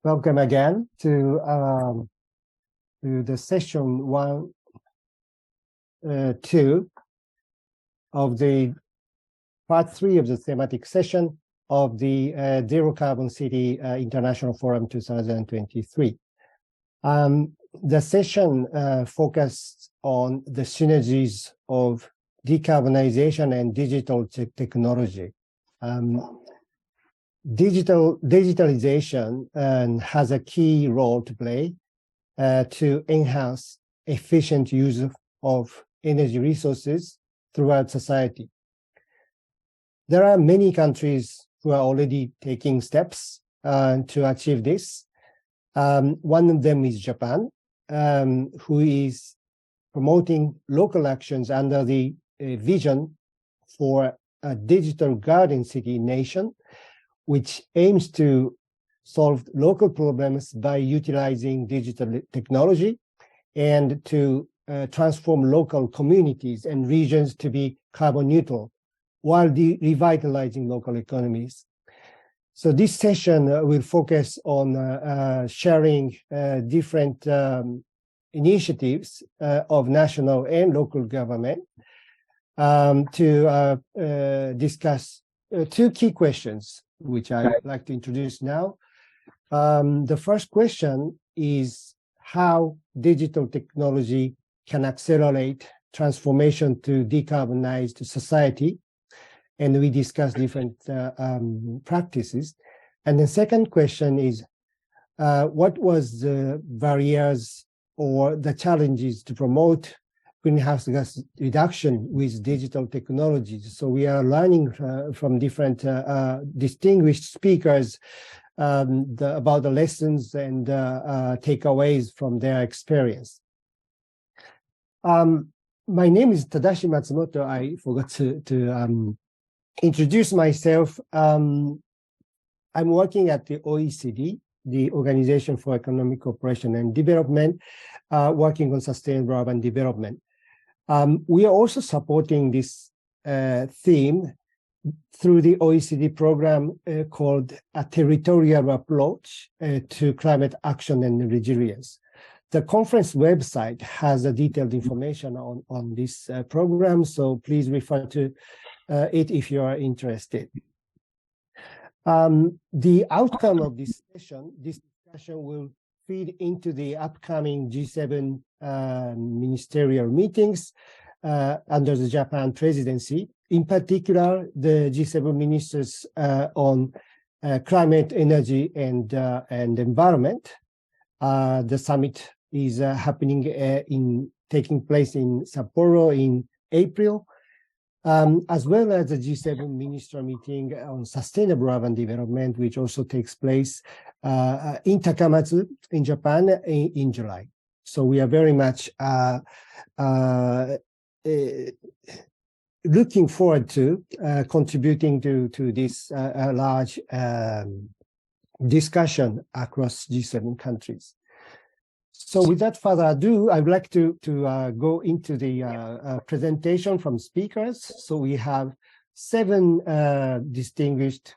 Welcome again to the session 1, 2 of the part 3 of the thematic session of the Zero Carbon City International Forum 2023. The session focused on the synergies of decarbonization and digital technology. Digitalization has a key role to play to enhance efficient use of energy resources throughout society. There are many countries who are already taking steps to achieve this. One of them is Japan, who is promoting local actions under the vision for a digital garden city nation, which aims to solve local problems by utilizing digital technology and to transform local communities and regions to be carbon neutral while revitalizing local economies. So this session will focus on sharing different initiatives of national and local government to discuss two key questions, which I'd like to introduce now. The first question is how digital technology can accelerate transformation to decarbonized society. And we discuss different practices. And the second question is, what was the barriers or the challenges to promote greenhouse gas reduction with digital technologies? So we are learning from different distinguished speakers about the lessons and takeaways from their experience. My name is Tadashi Matsumoto. I forgot to introduce myself. I'm working at the OECD, the Organization for Economic Cooperation and Development, working on sustainable urban development. We are also supporting this theme through the OECD program called a territorial approach to climate action and resilience. The conference website has a detailed information on this program, so please refer to it if you are interested. The outcome of this discussion will feed into the upcoming G7 ministerial meetings under the Japan presidency. In particular, the G7 ministers on climate, energy, and environment. The summit is taking place in Sapporo in April, as well as the G7 minister meeting on sustainable urban development, which also takes place in Takamatsu in Japan in July. So we are very much looking forward to contributing to this large discussion across G7 countries. So without further ado, I'd like to go into the presentation from speakers. So we have six distinguished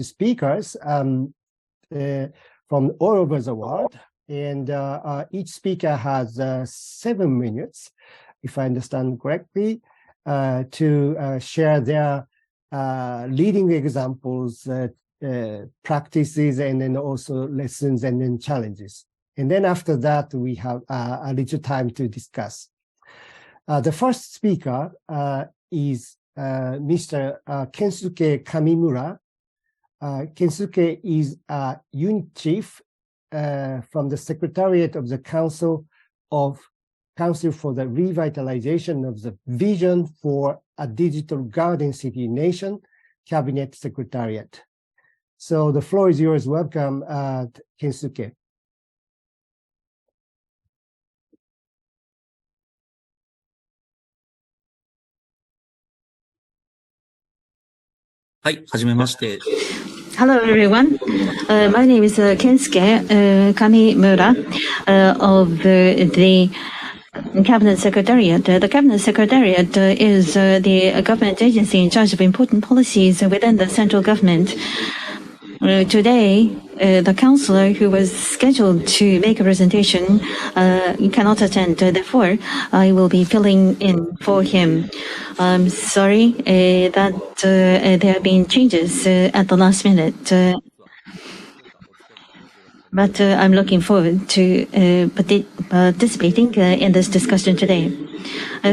speakers from all over the world. And each speaker has 7 minutes, if I understand correctly, to share their leading examples, practices, and then also lessons and then challenges. And then after that, we have a little time to discuss. The first speaker is Mr. Kensuke Kamimura. Kensuke is a unit chief from the Secretariat of the Council for the Revitalization of the Vision for a Digital Garden City Nation, Cabinet Secretariat. So the floor is yours. Welcome, Kensuke. はい、はじめまして。Hello, everyone. My name is Kensuke Kamimura of the Cabinet Secretariat. The Cabinet Secretariat is the government agency in charge of important policies within the central government. Today, the counselor who was scheduled to make a presentation cannot attend. Therefore, I will be filling in for him. I'm sorry that there have been changes at the last minute. But I'm looking forward to participating in this discussion today.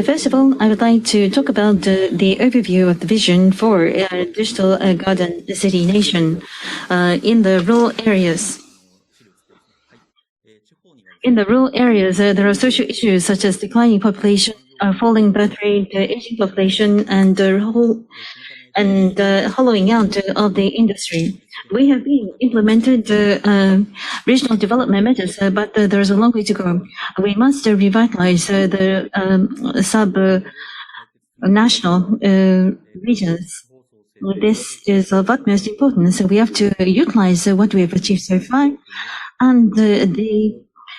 First of all, I would like to talk about the overview of the vision for digital garden city nation in the rural areas. In the rural areas, there are social issues such as declining population, falling birth rate, aging population, and hollowing out of the industry. We have been implemented regional development measures, but there's a long way to go. We must revitalize the subnational regions. This is of utmost importance. We have to utilize what we have achieved so far, and the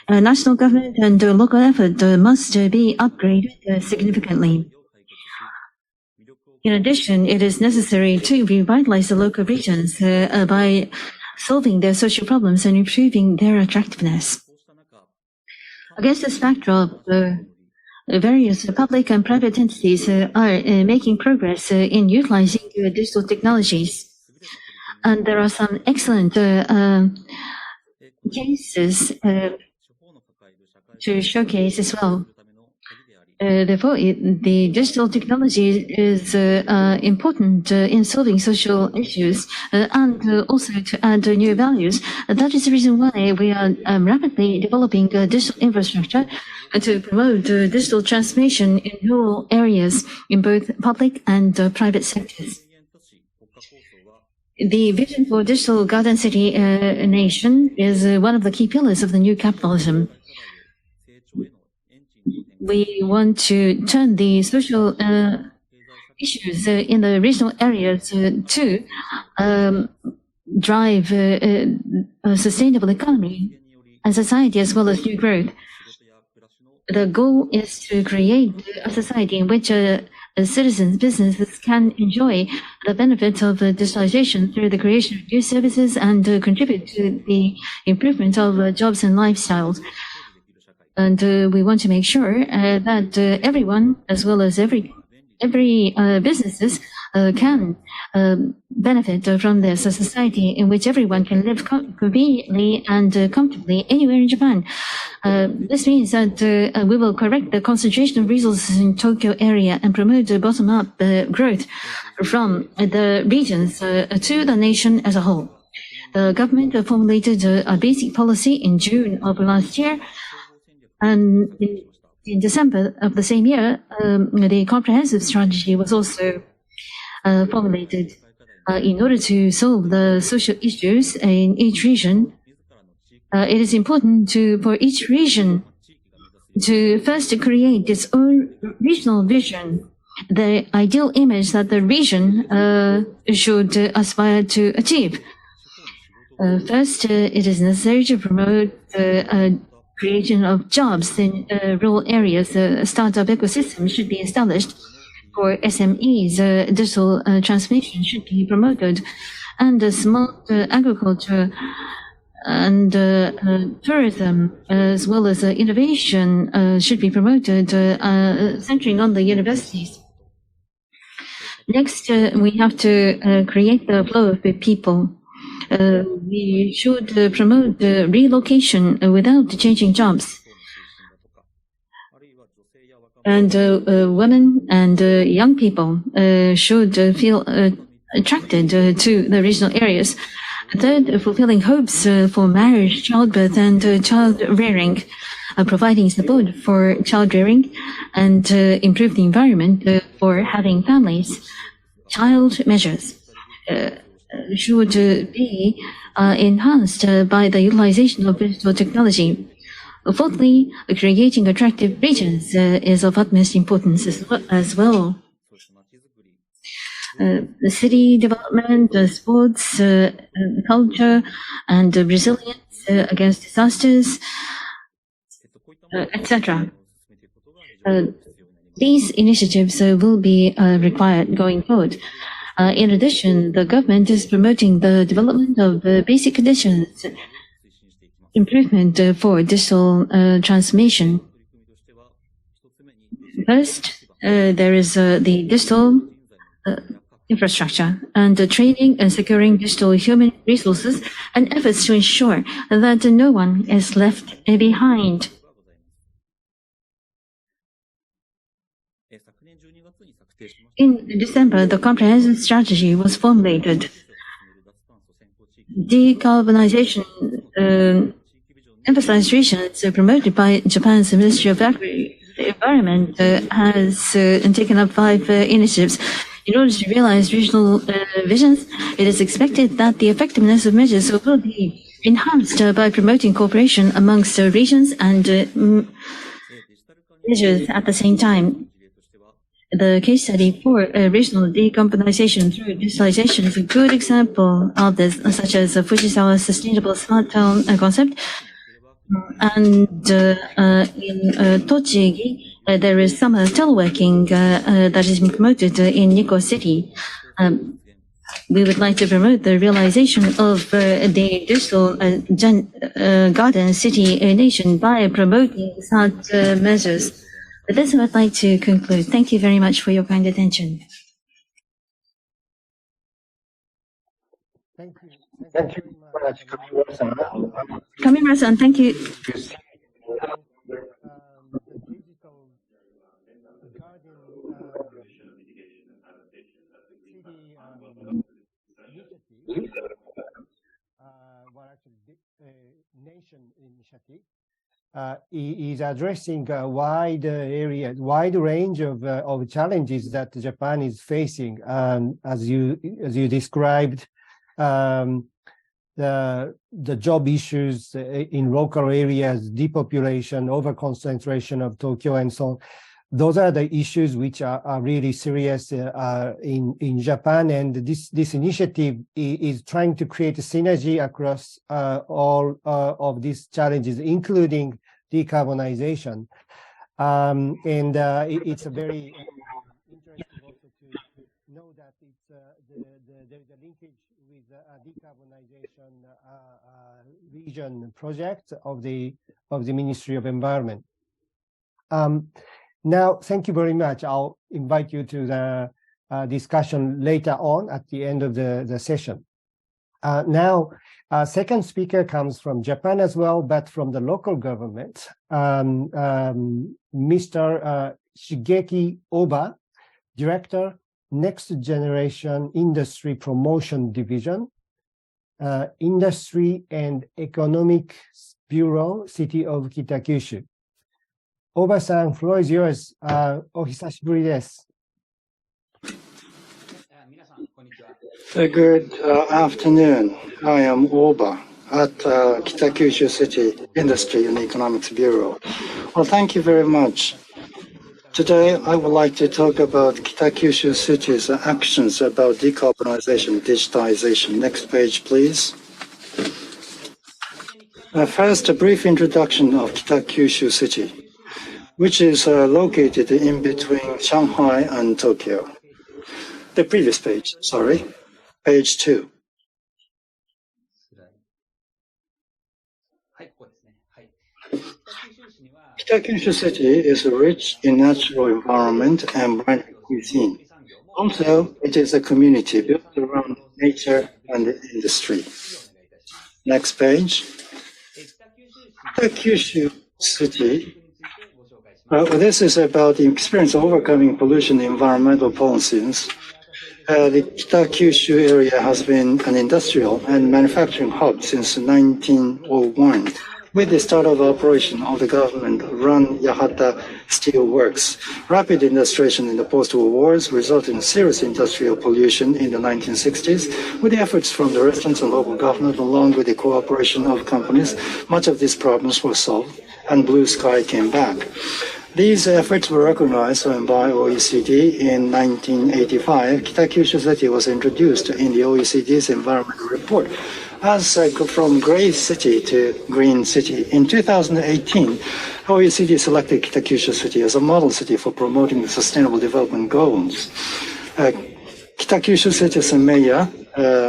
national government and local effort must be upgraded significantly. In addition, it is necessary to revitalize the local regions by solving their social problems and improving their attractiveness. Against this backdrop, various public and private entities are making progress in utilizing digital technologies. And there are some excellent cases to showcase as well. Therefore, the digital technology is important in solving social issues and also to add new values. That is the reason why we are rapidly developing digital infrastructure to promote digital transformation in rural areas in both public and private sectors. The vision for digital garden city nation is one of the key pillars of the new capitalism. We want to turn the social issues in the regional areas to drive a sustainable economy and society as well as new growth. The goal is to create a society in which citizens, businesses can enjoy the benefits of digitalization through the creation of new services and contribute to the improvement of jobs and lifestyles. And we want to make sure that everyone, as well as every businesses, can benefit from this, a society in which everyone can live conveniently and comfortably anywhere in Japan. This means that we will correct the concentration of resources in Tokyo area and promote bottom-up growth from the regions to the nation as a whole. The government formulated a basic policy in June of last year. And in December of the same year, the comprehensive strategy was also formulated in order to solve the social issues in each region. It is important for each region to first create its own regional vision, the ideal image that the region should aspire to achieve. First, it is necessary to promote creation of jobs in rural areas. A startup ecosystem should be established for SMEs. Digital transformation should be promoted, and smart agriculture and tourism, as well as innovation, should be promoted, centering on the universities. Next, we have to create the flow of people. We should promote relocation without changing jobs. And women and young people should feel attracted to the regional areas. Third, fulfilling hopes for marriage, childbirth, and child rearing, providing support for child rearing, and improve the environment for having families. Child measures should be enhanced by the utilization of digital technology. Fourthly, creating attractive regions is of utmost importance as well. The city development, sports, culture, and resilience against disasters, etc. These initiatives will be required going forward. In addition, the government is promoting the development of basic conditions, improvement for digital transformation. First, there is the digital infrastructure and training and securing digital human resources and efforts to ensure that no one is left behind. In December, the comprehensive strategy was formulated. Decarbonization emphasized regions promoted by Japan's Ministry of Environment has taken up 5 initiatives. In order to realize regional visions, it is expected that the effectiveness of measures will be enhanced by promoting cooperation amongst regions and measures at the same time. The case study for regional decarbonization through digitalization is a good example of this, such as Fujisawa's sustainable smart town concept. And in Tochigi, there is some teleworking that is being promoted in Nikko City. We would like to promote the realization of the digital garden city nation by promoting such measures. With this, I would like to conclude. Thank you very much for your kind attention. Thank you. Thank you very much, Kamimura-san. Kamimura-san, thank you. The digital garden city initiative, well, actually, nation initiative, is addressing a wide range of challenges that Japan is facing. As you described, the job issues in local areas, depopulation, overconcentration of Tokyo, and so on. Those are the issues which are really serious in Japan, and this initiative is trying to create a synergy across all of these challenges, including decarbonization. It's a very interesting also to know that there's a linkage with a decarbonization region project of the Ministry of Environment. Now, thank you very much. I'll invite you to the discussion later on at the end of the session. Now, second speaker comes from Japan as well, but from the local government, Mr. Shigeki Oba, Director, Next Generation Industry Promotion Division, Industry and Economic Bureau, City of Kitakyushu. Oba-san, floor is yours. お久しぶりです。 Good afternoon. I am Oba at Kitakyushu City Industry and Economics Bureau. Well, thank you very much. Today, I would like to talk about Kitakyushu City's actions about decarbonization, digitization. Next page, please. First, a brief introduction of Kitakyushu City, which is located in between Shanghai and Tokyo. The previous page, sorry, page 2. Kitakyushu City is rich in natural environment and bright cuisine. Also, it is a community built around nature and industry. Next page. Kitakyushu City. This is about the experience of overcoming pollution and environmental policies. The Kitakyushu area has been an industrial and manufacturing hub since 1901. With the start of operation of the government-run Yahata Steel Works, rapid industrialization in the post-war wars resulted in serious industrial pollution in the 1960s. With the efforts from the residents and local government, along with the cooperation of companies, much of these problems were solved, and blue sky came back. These efforts were recognized by OECD in 1985. Kitakyushu City was introduced in the OECD's Environment Report as from gray city to green city. In 2018, OECD selected Kitakyushu City as a model city for promoting the sustainable development goals. Kitakyushu Citizen Mayor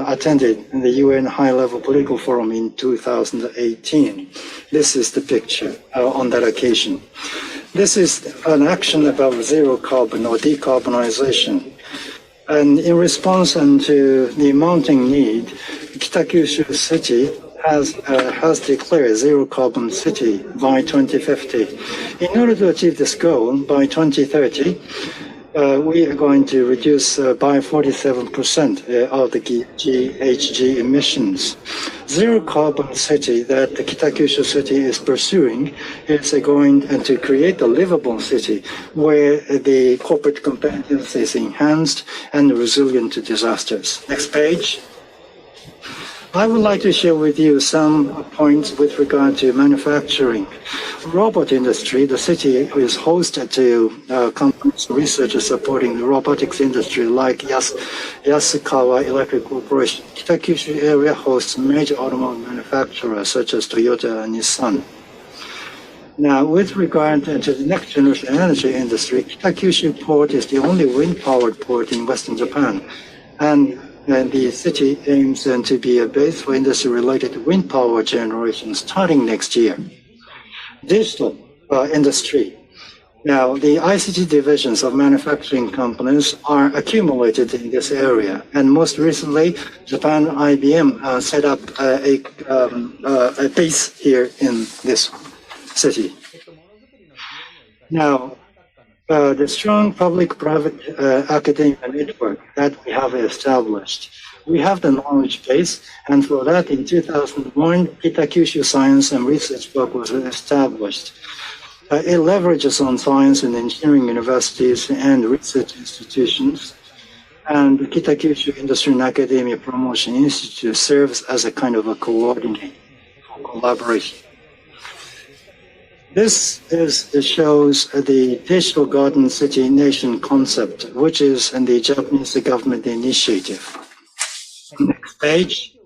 attended the UN High-Level Political Forum in 2018. This is the picture on that occasion. This is an action about zero carbon or decarbonization. And in response to the mounting need, Kitakyushu City has declared zero carbon city by 2050. In order to achieve this goal by 2030, we are going to reduce by 47% of the GHG emissions. Zero carbon city that the Kitakyushu City is pursuing is going to create a livable city where the corporate competitiveness is enhanced and resilient to disasters. Next page. I would like to share with you some points with regard to manufacturing. Robot industry, the city is hosted to companies, researchers supporting the robotics industry like Yasukawa Electric Corporation. Kitakyushu area hosts major automotive manufacturers such as Toyota and Nissan. Now, with regard to the next generation energy industry, Kitakyushu port is the only wind-powered port in Western Japan. And the city aims to be a base for industry-related wind power generation starting next year. Digital industry. Now, the ICT divisions of manufacturing companies are accumulated in this area. And most recently, Japan IBM set up a base here in this city. Now, the strong public-private academic network that we have established. We have the knowledge base, and for that, in 2001, Kitakyushu Science and Research Park was established. It leverages on science and engineering universities and research institutions, and the Kitakyushu Industry and Academia Promotion Institute serves as a kind of a coordinator for collaboration. This shows the Digital Garden City Nation concept, which is in the Japanese government initiative. Next page.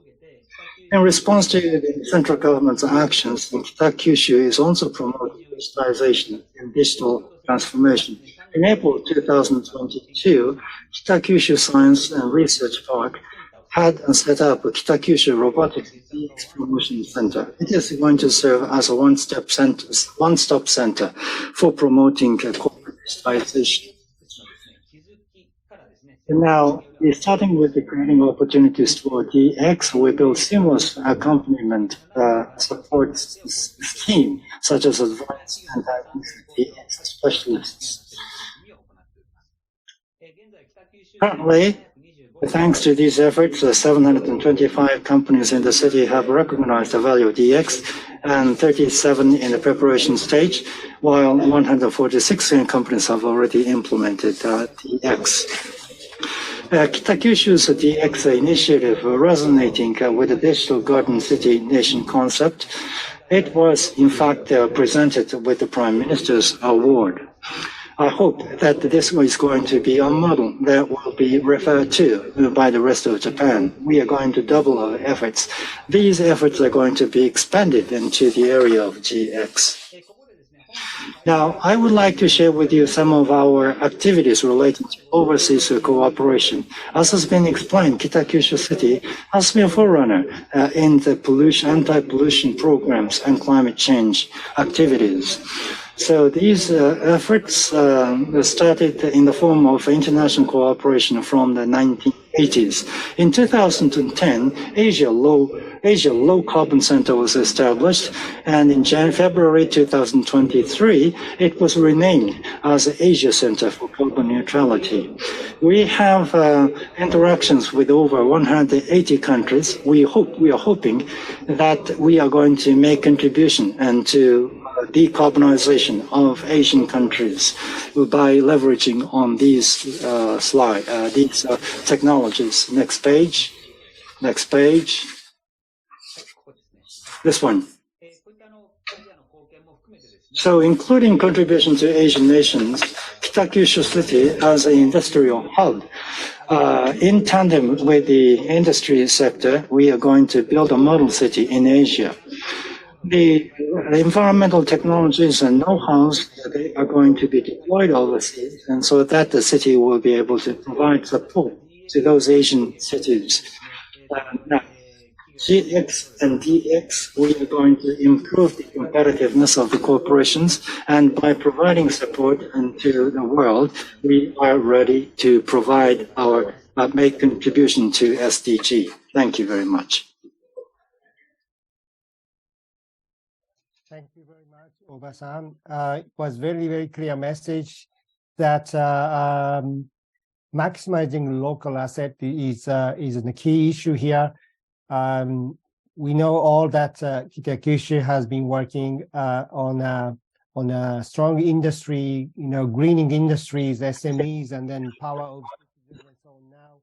In response to the central government's actions, Kitakyushu is also promoting digitalization and digital transformation. In April 2022, Kitakyushu Science and Research Park had set up a Kitakyushu Robotics Promotion Center. It is going to serve as a one-stop center for promoting corporate digitalization. And now, starting with the creating opportunities for DX, we build seamless accompaniment support scheme, such as advanced and DX specialists. Currently, thanks to these efforts, 725 companies in the city have recognized the value of DX, and 37 in the preparation stage, while 146 companies have already implemented DX. Kitakyushu's DX initiative resonating with the Digital Garden City Nation concept. It was, in fact, presented with the Prime Minister's award. I hope that this is going to be a model that will be referred to by the rest of Japan. We are going to double our efforts. These efforts are going to be expanded into the area of GX. Now, I would like to share with you some of our activities related to overseas cooperation. As has been explained, Kitakyushu City has been a forerunner in the anti-pollution programs and climate change activities. So these efforts started in the form of international cooperation from the 1980s. In 2010, Asia Low Carbon Center was established, and in February 2023, it was renamed as the Asia Center for Carbon Neutrality. We have interactions with over 180 countries. We are hoping that we are going to make contribution and to decarbonization of Asian countries by leveraging on these technologies. Next page. Next page. This one. So, including contribution to Asian nations, Kitakyushu City as an industrial hub, in tandem with the industry sector, we are going to build a model city in Asia. The environmental technologies and know-hows are going to be deployed overseas, and so that the city will be able to provide support to those Asian cities. Now, GX and DX, we are going to improve the competitiveness of the corporations, and by providing support to the world, we are ready to provide our make contribution to SDG. Thank you very much. Thank you very much, Oba-san. It was very, very clear message that maximizing local asset is a key issue here. We know all that Kitakyushu has been working on a strong industry, greening industries, SMEs, and then power of citizens and so on. Now,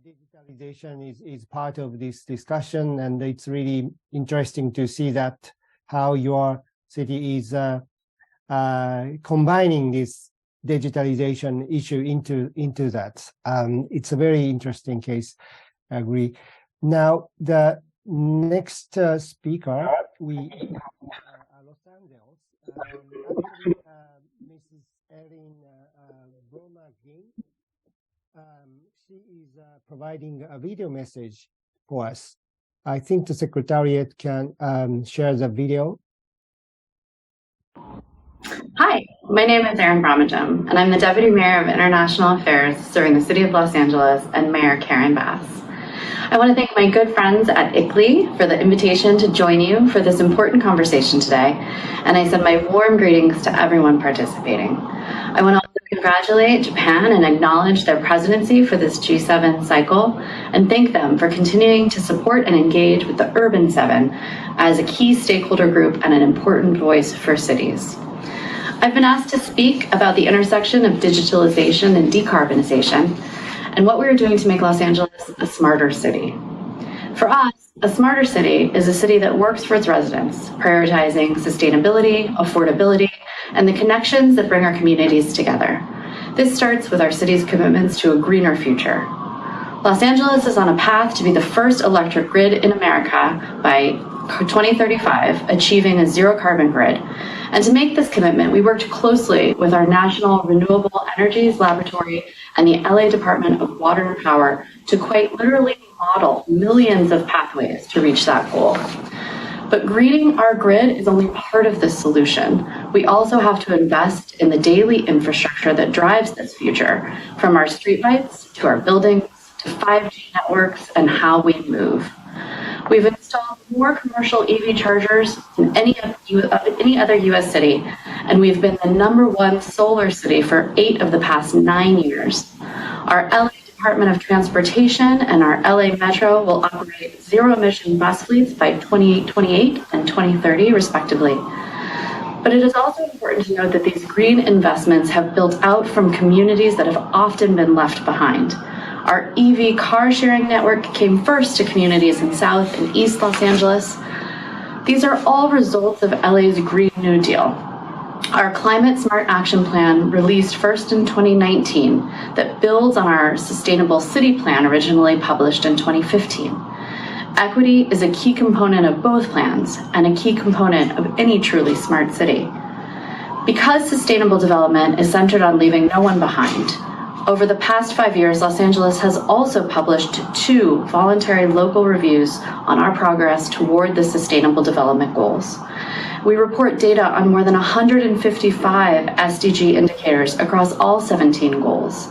digitalization is part of this discussion, and it's really interesting to see that how your city is combining this digitalization issue into that. It's a very interesting case. I agree. Now, the next speaker, we Los Angeles, Mrs. Erin Broma-Ging. She is providing a video message for us. I think the Secretariat can share the video. Hi, my name is Erin Bromagem, and I'm the Deputy Mayor of International Affairs serving the City of Los Angeles and Mayor Karen Bass. I want to thank my good friends at ICLEI for the invitation to join you for this important conversation today, and I send my warm greetings to everyone participating. I want to also congratulate Japan and acknowledge their presidency for this G7 cycle, and thank them for continuing to support and engage with the Urban 7 as a key stakeholder group and an important voice for cities. I've been asked to speak about the intersection of digitalization and decarbonization, and what we are doing to make Los Angeles a smarter city. For us, a smarter city is a city that works for its residents, prioritizing sustainability, affordability, and the connections that bring our communities together. This starts with our city's commitments to a greener future. Los Angeles is on a path to be the first electric grid in America by 2035, achieving a zero carbon grid. And to make this commitment, we worked closely with our National Renewable Energies Laboratory and the LA Department of Water and Power to quite literally model millions of pathways to reach that goal. But greening our grid is only part of this solution. We also have to invest in the daily infrastructure that drives this future, from our streetlights to our buildings to 5G networks and how we move. We've installed more commercial EV chargers than any other US city, and we've been the #1 solar city for 8 of the past 9 years. Our LA Department of Transportation and our LA Metro will operate zero-emission bus fleets by 2028 and 2030, respectively. But it is also important to note that these green investments have built out from communities that have often been left behind. Our EV car sharing network came first to communities in South and East Los Angeles. These are all results of LA's Green New Deal. Our Climate Smart Action Plan, released first in 2019, that builds on our Sustainable City Plan originally published in 2015. Equity is a key component of both plans and a key component of any truly smart city. Because sustainable development is centered on leaving no one behind, over the past 5 years, Los Angeles has also published 2 voluntary local reviews on our progress toward the Sustainable Development Goals. We report data on more than 155 SDG indicators across all 17 goals.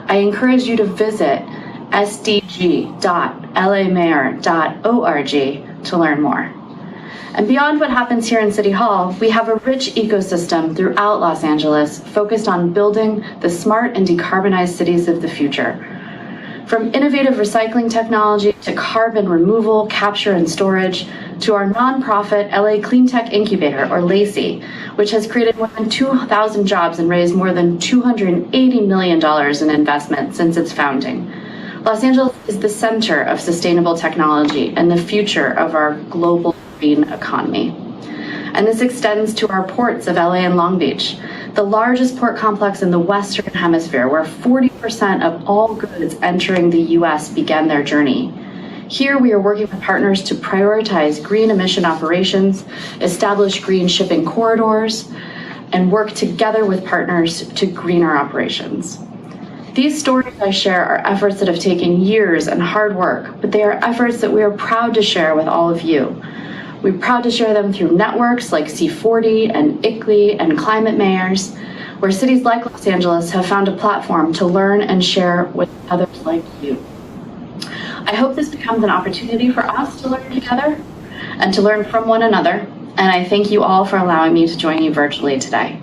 I encourage you to visit sdg.lamayor.org to learn more. And beyond what happens here in City Hall, we have a rich ecosystem throughout Los Angeles focused on building the smart and decarbonized cities of the future. From innovative recycling technology to carbon removal, capture, and storage, to our nonprofit LA Clean Tech Incubator, or LACI, which has created more than 2,000 jobs and raised more than $280 million in investment since its founding. Los Angeles is the center of sustainable technology and the future of our global green economy. And this extends to our ports of LA and Long Beach, the largest port complex in the Western Hemisphere, where 40% of all goods entering the US began their journey. Here we are working with partners to prioritize green emission operations, establish green shipping corridors, and work together with partners to green our operations. These stories I share are efforts that have taken years and hard work, but they are efforts that we are proud to share with all of you. We're proud to share them through networks like C40 and ICLEI and Climate Mayors, where cities like Los Angeles have found a platform to learn and share with others like you. I hope this becomes an opportunity for us to learn together and to learn from one another, and I thank you all for allowing me to join you virtually today.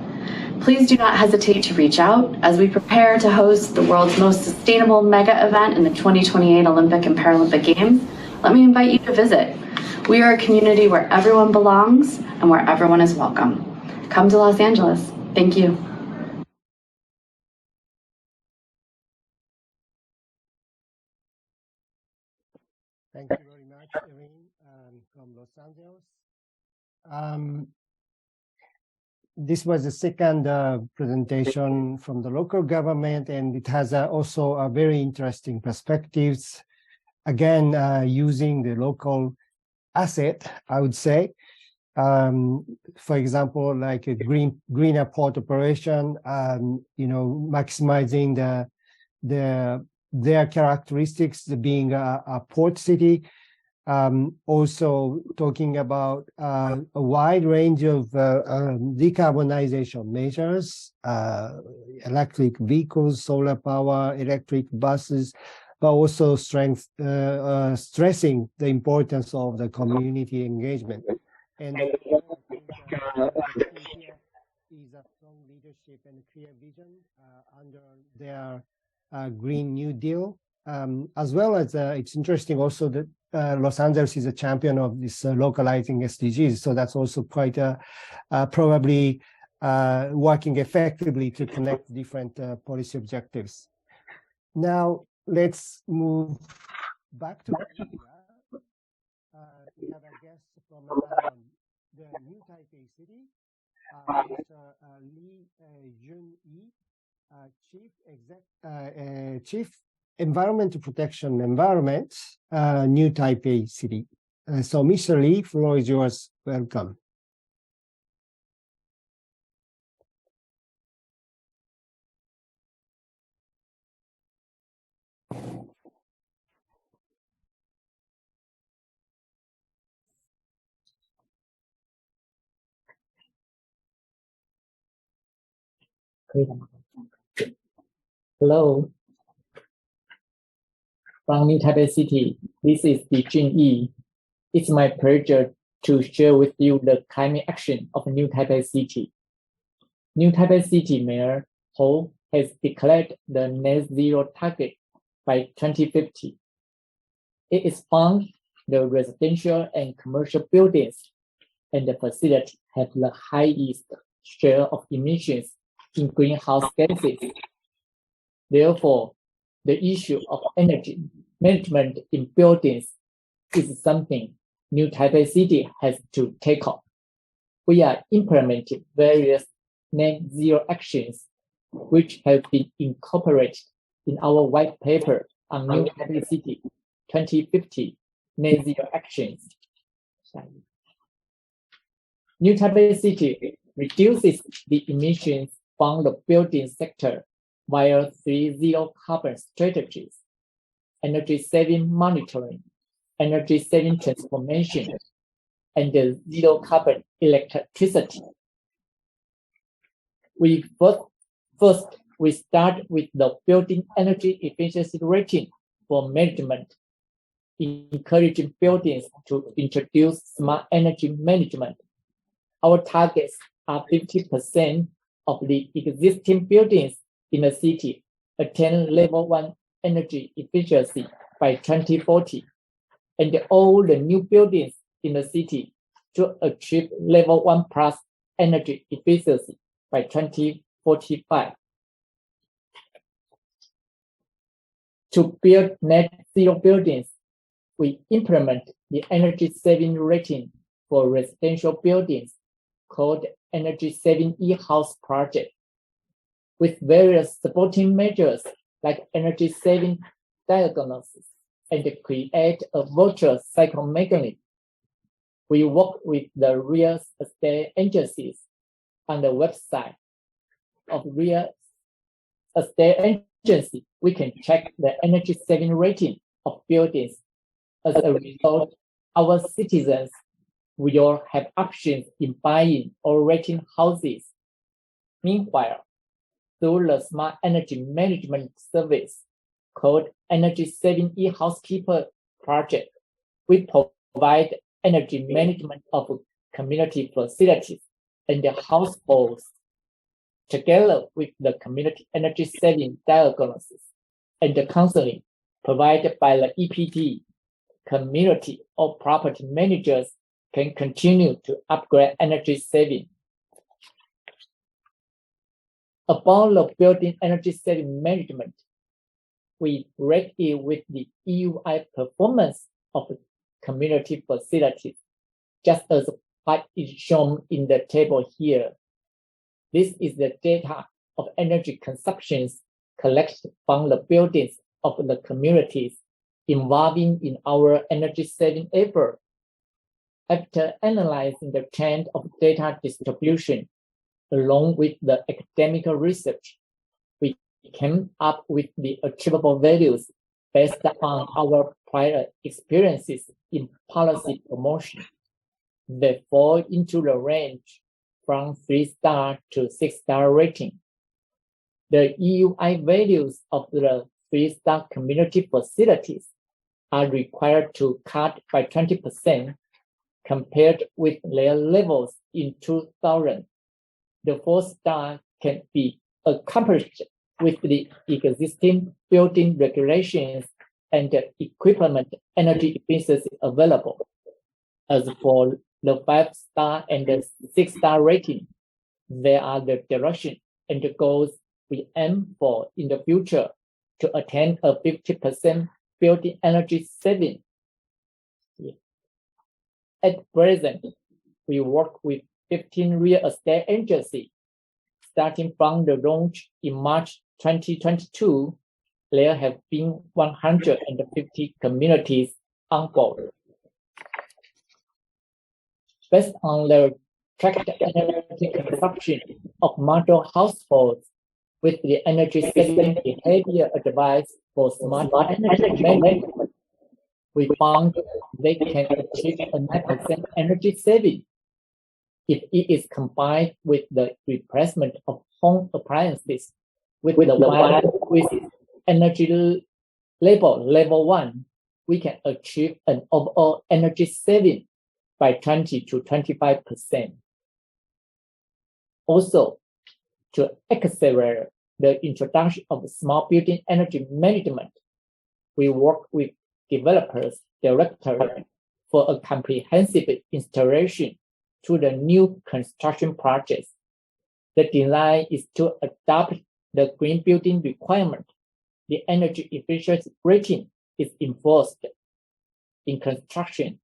Please do not hesitate to reach out as we prepare to host the world's most sustainable mega event in the 2028 Olympic and Paralympic Games. Let me invite you to visit. We are a community where everyone belongs and where everyone is welcome. Come to Los Angeles. Thank you. Thank you very much, Irene, from Los Angeles. This was the second presentation from the local government, and it has also a very interesting perspectives. Again, using the local asset, I would say. For example, like a greener port operation, maximizing their characteristics, being a port city. Also talking about a wide range of decarbonization measures, electric vehicles, solar power, electric buses, but also stressing the importance of the community engagement. And I think is a strong leadership and clear vision under their Green New Deal, as well as it's interesting also that Los Angeles is a champion of this localizing SDGs. So that's also quite probably working effectively to connect different policy objectives. Now, let's move back to India. We have a guest from the new Taipei city, Mr. Lee Jun-Yi, Chief Environmental Protection Environment, New Taipei City. So, Mr. Lee, floor is yours. Welcome. Hello. From New Taipei City, this is Li Junyi. It's my pleasure to share with you the climate action of New Taipei City. New Taipei City Mayor Ho has declared the net zero target by 2050. It is found the residential and commercial buildings and the facility have the highest share of emissions in greenhouse gases. Therefore, the issue of energy management in buildings is something New Taipei City has to take up. We are implementing various net zero actions which have been incorporated in our white paper on New Taipei City 2050 net zero actions. New Taipei City reduces the emissions from the building sector via 3 zero carbon strategies: energy saving monitoring, energy saving transformation, and the zero carbon electricity. First, we start with the building energy efficiency rating for management, encouraging buildings to introduce smart energy management. Our targets are 50% of the existing buildings in the city attain level 1 energy efficiency by 2040, and all the new buildings in the city to achieve level 1 plus energy efficiency by 2045. To build net zero buildings, we implement the energy saving rating for residential buildings called Energy Saving E-House Project, with various supporting measures like energy saving diagnosis and create a virtuous cycle mechanism. We work with the real estate agencies on the website of real estate agency, we can check the energy saving rating of buildings. As a result, our citizens will have options in buying or renting houses. Meanwhile, through the smart energy management service called Energy Saving E-Housekeeper project, we provide energy management of community facilities and the households together with the community energy saving diagnosis and the counseling provided by the EPD. Community or property managers can continue to upgrade energy saving. About the building energy saving management, we rate it with the EUI performance of community facilities, just as what is shown in the table here. This is the data of energy consumptions collected from the buildings of the communities involving in our energy saving effort. After analyzing the trend of data distribution, along with the academic research, we came up with the achievable values based on our prior experiences in policy promotion. They fall into the range from 3-star to 6-star rating. The EUI values of the 3-star community facilities are required to cut by 20% compared with their levels in 2000. The 4-star can be accomplished with the existing building regulations and equipment energy efficiency available. As for the 5-star and the 6-star rating, they are the direction and the goals we aim for in the future to attain a 50% building energy saving. At present, we work with 15 real estate agencies. Starting from the launch in March 2022, there have been 150 communities on board. Based on the tracked energy consumption of model households with the energy saving behavior advice for smart energy management, we found they can achieve a 9% energy saving if it is combined with the replacement of home appliances with the one with energy label level 1. We can achieve an overall energy saving by 20 to 25%. Also, to accelerate the introduction of smart building energy management, we work with developers directly for a comprehensive installation to the new construction projects. The design is to adopt the green building requirement. The energy efficiency rating is enforced. In construction,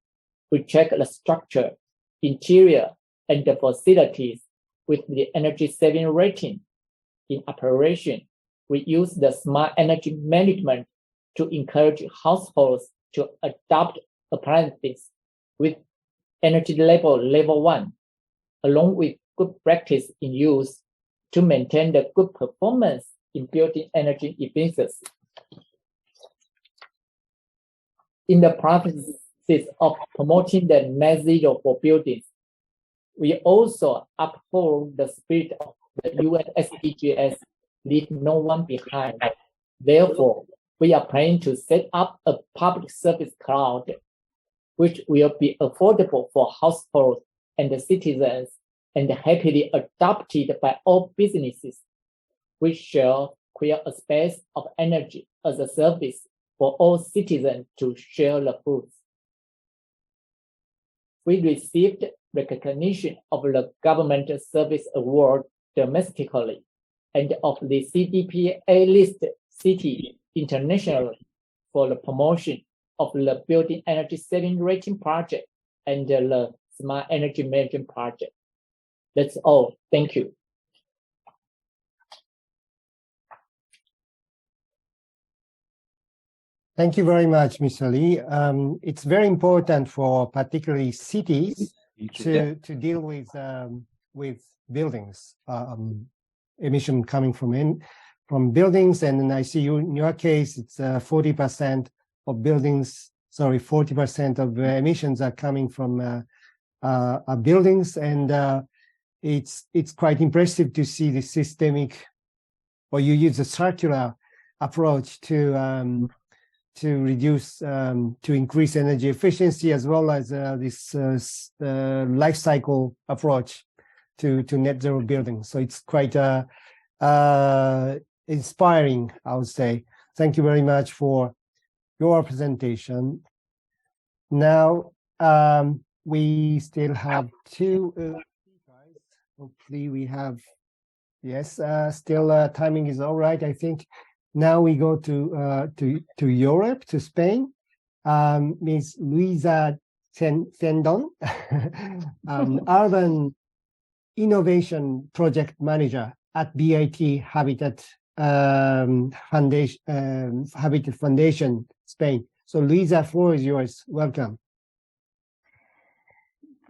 we check the structure, interior, and the facilities with the energy saving rating. In operation, we use the smart energy management to encourage households to adopt appliances with energy label level 1, along with good practice in use to maintain the good performance in building energy efficiency. In the process of promoting the net zero for buildings, we also uphold the spirit of the UN IGES, leave no one behind. Therefore, we are planning to set up a public service cloud, which will be affordable for households and the citizens and happily adopted by all businesses. We shall create a space of energy as a service for all citizens to share the fruits. We received recognition of the Government Service Award domestically and of the CDP A-list city internationally for the promotion of the Building Energy Saving Rating Project and the Smart Energy Management Project. That's all. Thank you. Thank you very much, Mr. Lee. It's very important for particularly cities to deal with buildings, emission coming from in. from buildings, and then I see you in your case, it's 40% of buildings. Sorry, 40% of emissions are coming from buildings, and it's quite impressive to see the systemic, or you use a circular approach to reduce, to increase energy efficiency, as well as this life cycle approach to net zero building. So it's quite inspiring, I would say. Thank you very much for your presentation. Now, we still have two speakers. Hopefully we have, yes, still timing is all right. I think now we go to Europe, to Spain. Ms. Luisa Fendon, Urban Innovation Project Manager at BIT Habitat Foundation, Spain. So Luisa, floor is yours. Welcome.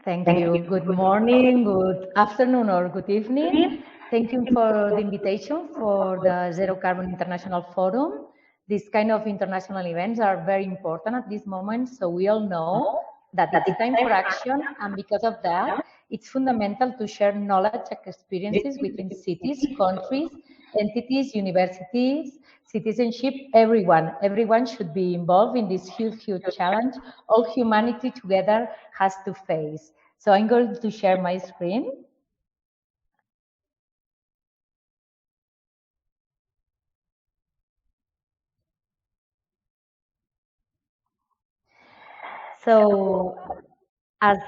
Thank you. Good morning, good afternoon, or good evening. Thank you for the invitation for the Zero Carbon International Forum. These kind of international events are very important at this moment, so we all know that it's time for action, and because of that, it's fundamental to share knowledge and experiences within cities, countries, entities, universities, citizenship, everyone should be involved in this huge challenge all humanity together has to face. So I'm going to share my screen. So as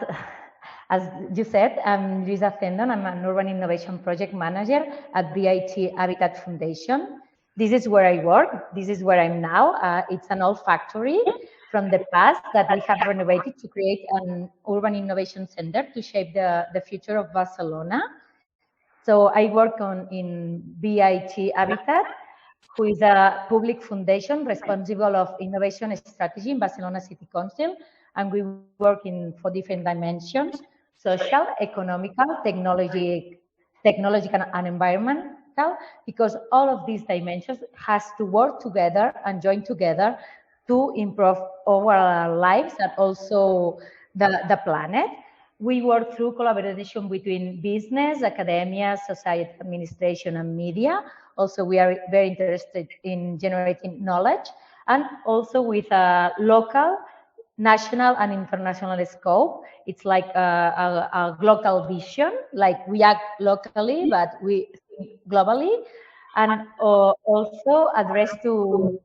you said, I'm Luisa Fendon. I'm an Urban Innovation Project Manager at BIT Habitat Foundation. This is where I work. This is where I'm now. It's an old factory from the past that we have renovated to create an urban innovation center to shape the future of Barcelona. So I work in BIT Habitat, who is a public foundation responsible of innovation strategy in Barcelona City Council. And we work in 4 different dimensions: social, economical, technological, and environmental, because all of these dimensions has to work together and join together to improve our lives and also the planet. We work through collaboration between business, academia, society, administration, and media. Also, we are very interested in generating knowledge, and also with a local, national, and international scope. It's like a global vision, like we act locally, but we think globally, and also address to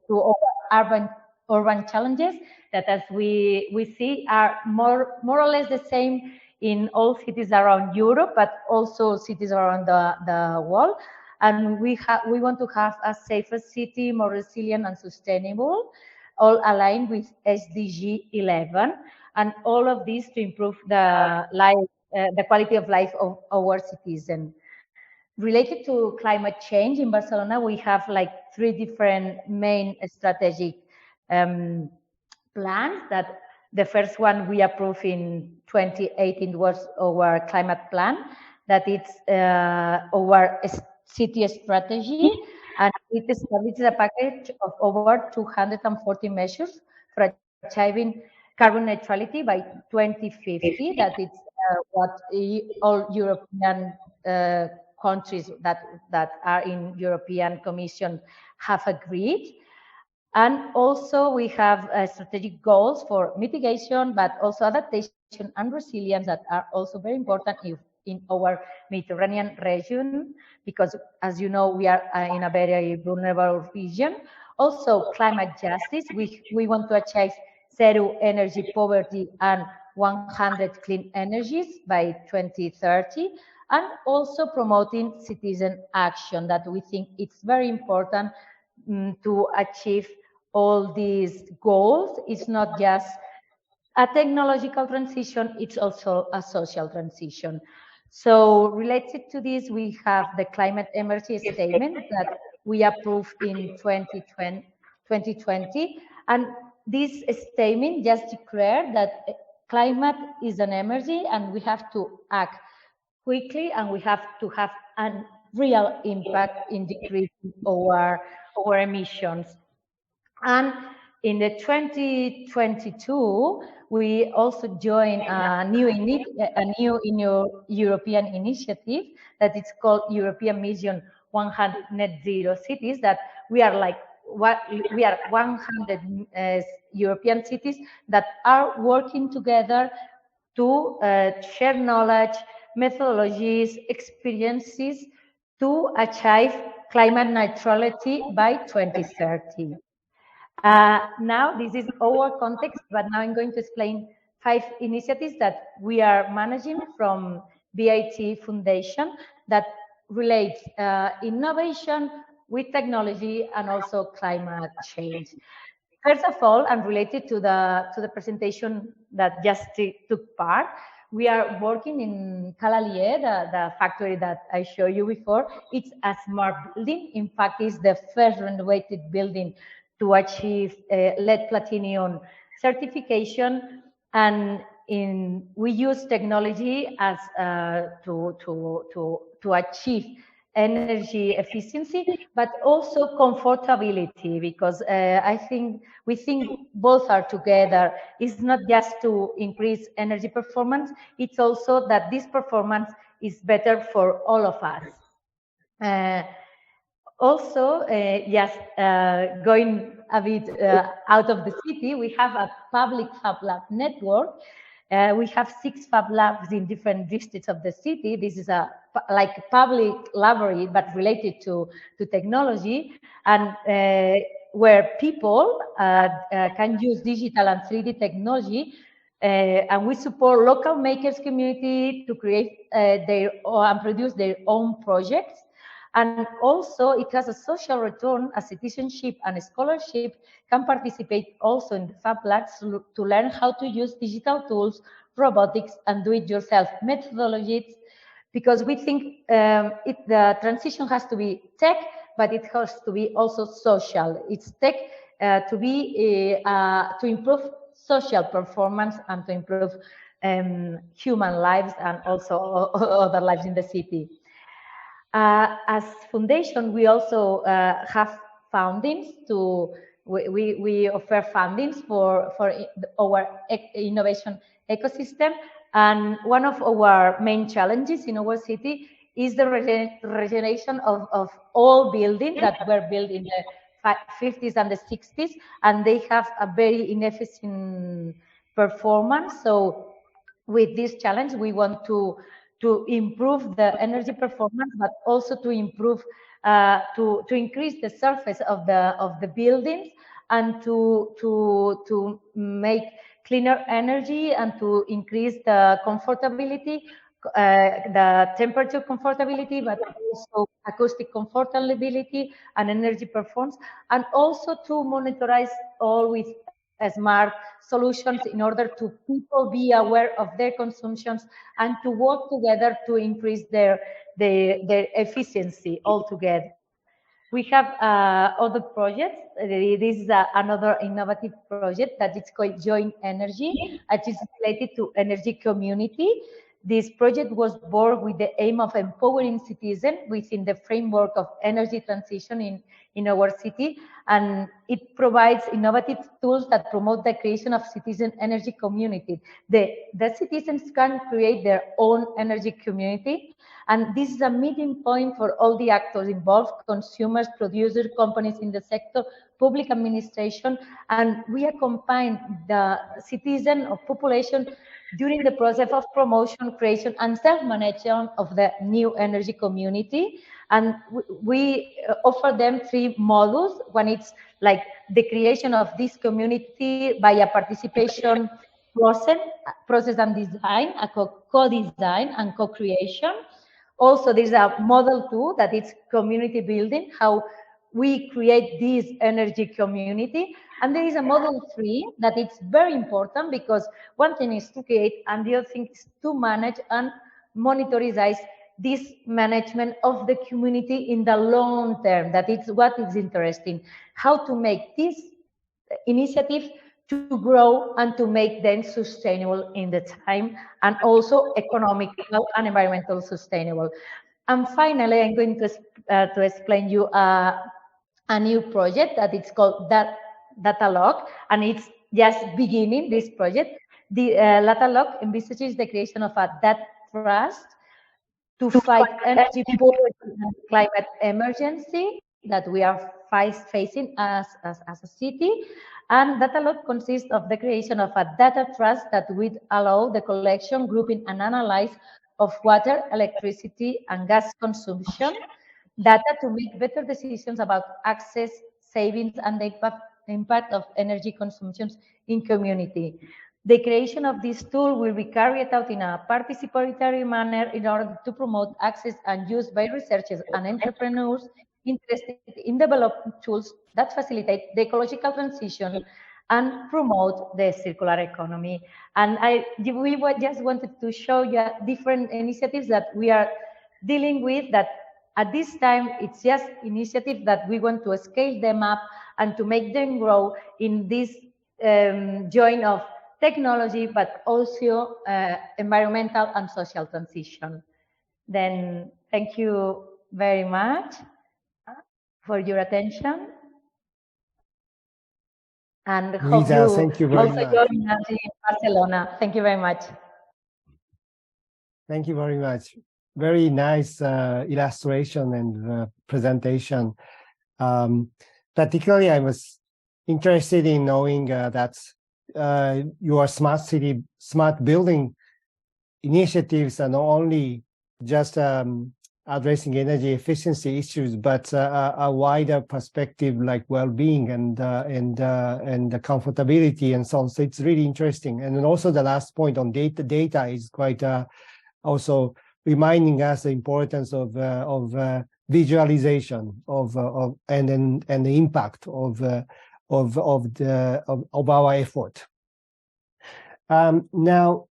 urban challenges that, as we see, are more or less the same in all cities around Europe, but also cities around the world. And we want to have a safer city, more resilient and sustainable, all aligned with SDG 11, and all of this to improve the quality of life of our citizens. Related to climate change in Barcelona, we have like 3 different main strategic plans. That the first one we approved in 2018 was our climate plan, that it's our city strategy, and it establishes a package of over 240 measures for achieving carbon neutrality by 2050. That it's what all European countries that are in European Commission have agreed. And also we have strategic goals for mitigation, but also adaptation and resilience that are also very important in our Mediterranean region, because, as you know, we are in a very vulnerable region. Also, climate justice. We want to achieve 0 energy poverty and 100 clean energies by 2030. And also promoting citizen action, that we think it's very important to achieve all these goals. It's not just a technological transition, it's also a social transition. So related to this, we have the climate emergency statement that we approved in 2020. And this statement just declared that climate is an emergency and we have to act quickly, and we have to have a real impact in decreasing our emissions. And in the 2022, we also joined a new European initiative that is called European Mission 100 Net Zero Cities. That we are 100 European cities that are working together to share knowledge, methodologies, experiences to achieve climate neutrality by 2030. Now, this is our context, but now I'm going to explain 5 initiatives that we are managing from BIT Foundation that relate innovation with technology and also climate change. First of all, and related to the presentation that just took part, we are working in Calalier, the factory that I showed you before. It's a smart building. In fact, it's the first renovated building to achieve lead platinum certification, and we use technology as to achieve energy efficiency, but also comfortability, because we think both are together. It's not just to increase energy performance, it's also that this performance is better for all of us. Also, going a bit out of the city, we have a public Fab Lab network. We have 6 Fab Labs in different districts of the city. This is like a public library, but related to technology, and where people can use digital and 3D technology. And we support local makers community to create and produce their own projects. And also it has a social return, a citizenship and a scholarship can participate also in the Fab Labs to learn how to use digital tools, robotics, and do-it-yourself methodologies, because we think the transition has to be tech, but it has to be also social. It's tech to improve social performance and to improve human lives and also other lives in the city. As foundation, we also have fundings we offer fundings for our innovation ecosystem. And one of our main challenges in our city is the regeneration of all buildings that were built in the 50s and the 60s, and they have a very inefficient performance. So with this challenge, we want to improve the energy performance, but also to improve, to increase the surface of the buildings, and to make cleaner energy, and to increase the comfortability, the temperature comfortability, but also acoustic comfortability and energy performance, and also to monitorize all with smart solutions in order to people be aware of their consumptions and to work together to increase their efficiency altogether. We have other projects. This is another innovative project that is called Joint Energy, which is related to energy community. This project was born with the aim of empowering citizens within the framework of energy transition in our city, and it provides innovative tools that promote the creation of citizen energy community. The citizens can create their own energy community, and this is a meeting point for all the actors involved: consumers, producers, companies in the sector, public administration, and we accompany the citizen or population during the process of promotion, creation, and self-management of the new energy community. And we offer them 3 modules. One is like the creation of this community by a participation process and design, a co-design and co-creation. Also, there's a model 2 that is community building, how we create this energy community. And there is a model 3 that it's very important, because one thing is to create and the other thing is to manage and monitorize this management of the community in the long term. That is what is interesting, how to make this initiative to grow and to make them sustainable in the time, and also economical and environmental sustainable. And finally, I'm going to explain you a new project that it's called Datalog, and it's just beginning this project. The Datalog envisages the creation of a data trust to fight energy poverty and climate emergency that we are facing as a city. And Datalog consists of the creation of a data trust that would allow the collection, grouping, and analysis of water, electricity, and gas consumption data to make better decisions about access, savings, and the impact of energy consumptions in community. The creation of this tool will be carried out in a participatory manner in order to promote access and use by researchers and entrepreneurs interested in developing tools that facilitate the ecological transition and promote the circular economy. And we just wanted to show you different initiatives that we are dealing with, that at this time, it's just initiatives that we want to scale them up and to make them grow in this joint of technology, but also environmental and social transition. Then thank you very much for your attention. And hope Luisa, thank you very also much. join us in Barcelona. Thank you very much. Thank you very much. Very nice illustration and presentation. Particularly, I was interested in knowing that your smart city, smart building initiatives are not only just addressing energy efficiency issues, but a wider perspective like well-being and the comfortability and so on. So it's really interesting. And then also the last point on data is quite also reminding us the importance of visualization and the impact of our effort. Now,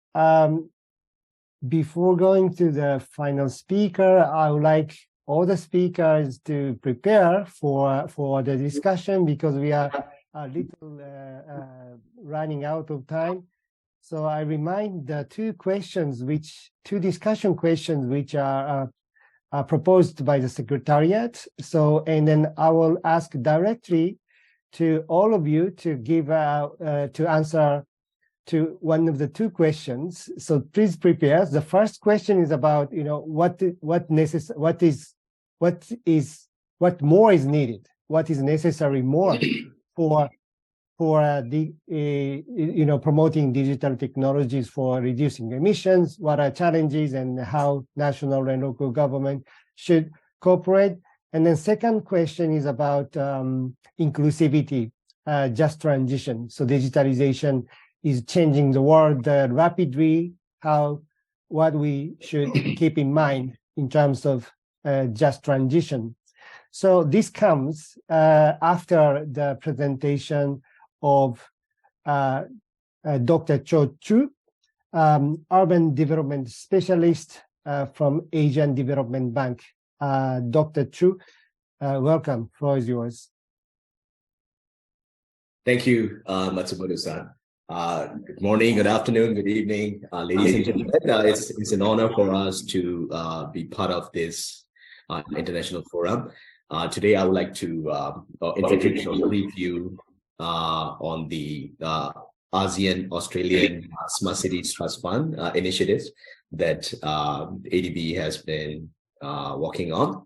before going to the final speaker, I would like all the speakers to prepare for the discussion, because we are a little running out of time. So I remind the two discussion questions which are proposed by the Secretariat. So, and then I will ask directly to all of you to give to answer to one of the two questions. So please prepare. The first question is about, what more is needed, what is necessary more for promoting digital technologies for reducing emissions, what are challenges, and how national and local government should cooperate. And then second question is about inclusivity, just transition. So digitalization is changing the world rapidly, what we should keep in mind in terms of just transition. So this comes after the presentation of Dr. Cho Chu, urban development specialist from Asian Development Bank. Dr. Chu, welcome. Floor is yours. Thank you, Matsumoto-san. Good morning, good afternoon, good evening, ladies and gentlemen. It's an honor for us to be part of this international forum. Today, I would like to introduce a brief view on the ASEAN-Australian Smart Cities Trust Fund initiatives that ADB has been working on.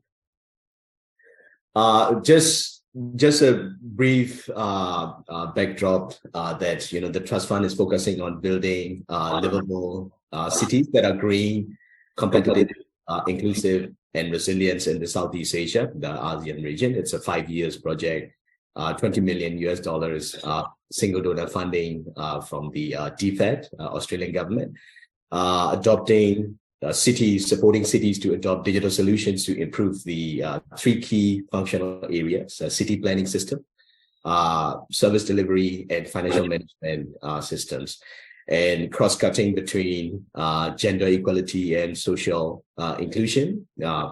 Just a brief backdrop that the trust fund is focusing on building livable cities that are green, competitive, inclusive, and resilient in the Southeast Asia, the ASEAN region. It's a 5 years project, $20 million single donor funding from the DFED, Australian government, supporting cities to adopt digital solutions to improve the three key functional areas: city planning system, service delivery, and financial management systems, and cross-cutting between gender equality and social inclusion,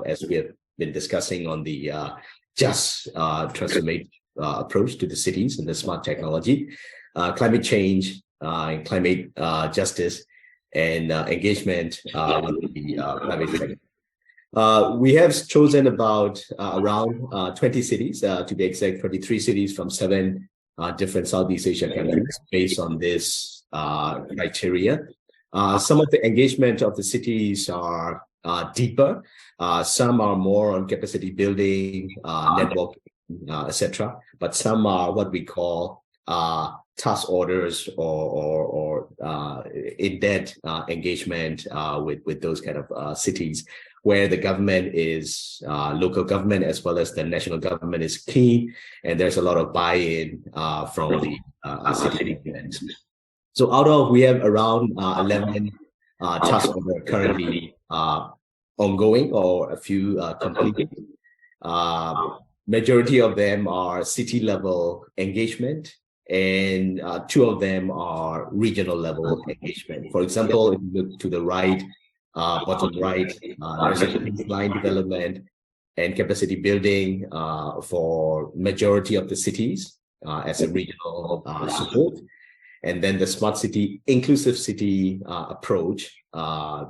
as we have been discussing on the just transformation approach to the cities and the smart technology, climate change, and climate justice, and engagement with the private sector. We have chosen about around 20 cities, to be exact, 23 cities from 7 different Southeast Asian countries based on this criteria. Some of the engagement of the cities are deeper. Some are more on capacity building, networking, etc. But some are what we call task orders or in-depth engagement with those kind of cities, where the government is, local government as well as the national government is key, and there's a lot of buy-in from the city governments. So we have around 11 task orders currently ongoing or a few completed. Majority of them are city level engagement, and 2 of them are regional level engagement. For example, if you look to the right, bottom right, there's a baseline development and capacity building for majority of the cities as a regional support. And then the smart city, inclusive city approach,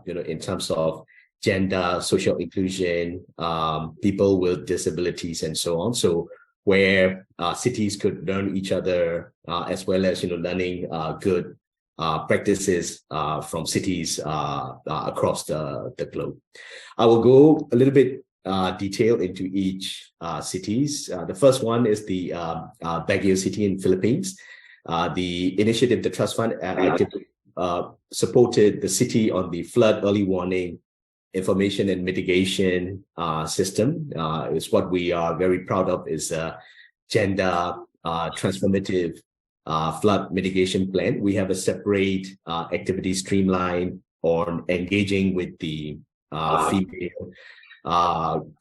in terms of gender, social inclusion, people with disabilities, and so on. So where cities could learn each other, as well as learning good practices from cities across the globe. I will go a little bit detailed into each cities. The first one is the Baguio city in Philippines. The initiative, the trust fund supported the city on the flood early warning information and mitigation system. Is what we are very proud of, is a gender transformative flood mitigation plan. We have a separate activity streamline on engaging with the female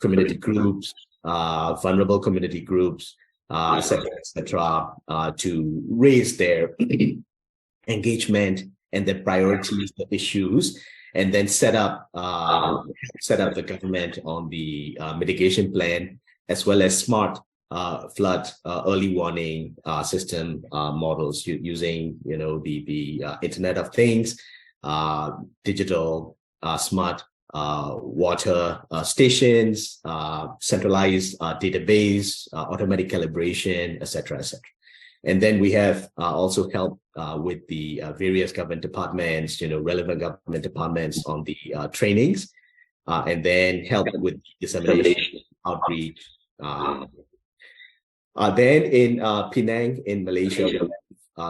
community groups, vulnerable community groups, etc., to raise their engagement and their priorities, the issues, and then set up the government on the mitigation plan, as well as smart flood early warning system models using the Internet of Things, digital smart water stations, centralized database, automatic calibration, etc., etc. And then we have also helped with the various government departments, relevant government departments on the trainings, and then help with dissemination, outreach. Then in Penang in Malaysia, we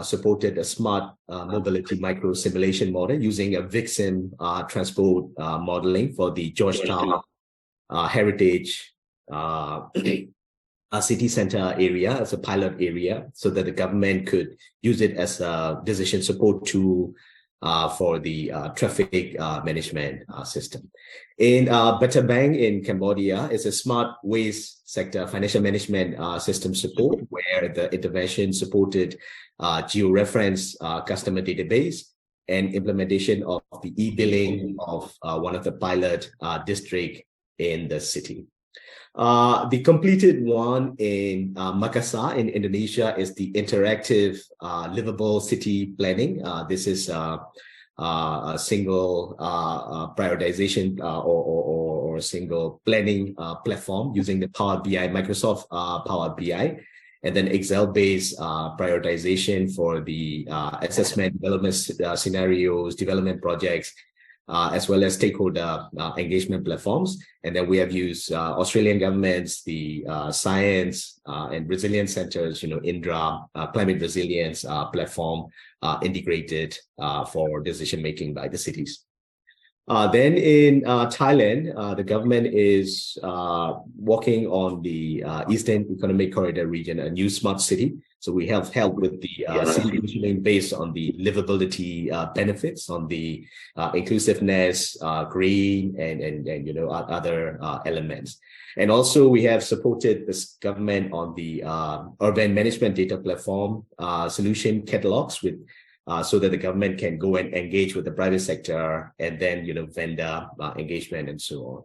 supported a smart mobility micro simulation model using a Vixen transport modeling for the Georgetown heritage city center area as a pilot area, so that the government could use it as a decision support tool for the traffic management system. In Batabang in Cambodia, it's a smart waste sector financial management system support, where the intervention supported georeference customer database and implementation of the e-billing of one of the pilot district in the city. The completed one in Makassar in Indonesia is the interactive livable city planning. This is a single prioritization or a single planning platform using the Power BI, Microsoft Power BI, and then Excel-based prioritization for the assessment, development scenarios, development projects, as well as stakeholder engagement platforms. And then we have used Australian governments, the science and resilience centers, Indra, climate resilience platform integrated for decision-making by the cities. Then in Thailand, the government is working on the Eastern Economic Corridor region, a new smart city. So we have helped with the city commissioning based on the livability benefits, on the inclusiveness, green, and other elements. And also we have supported this government on the urban management data platform solution catalogs with so that the government can go and engage with the private sector, and then vendor engagement and so on.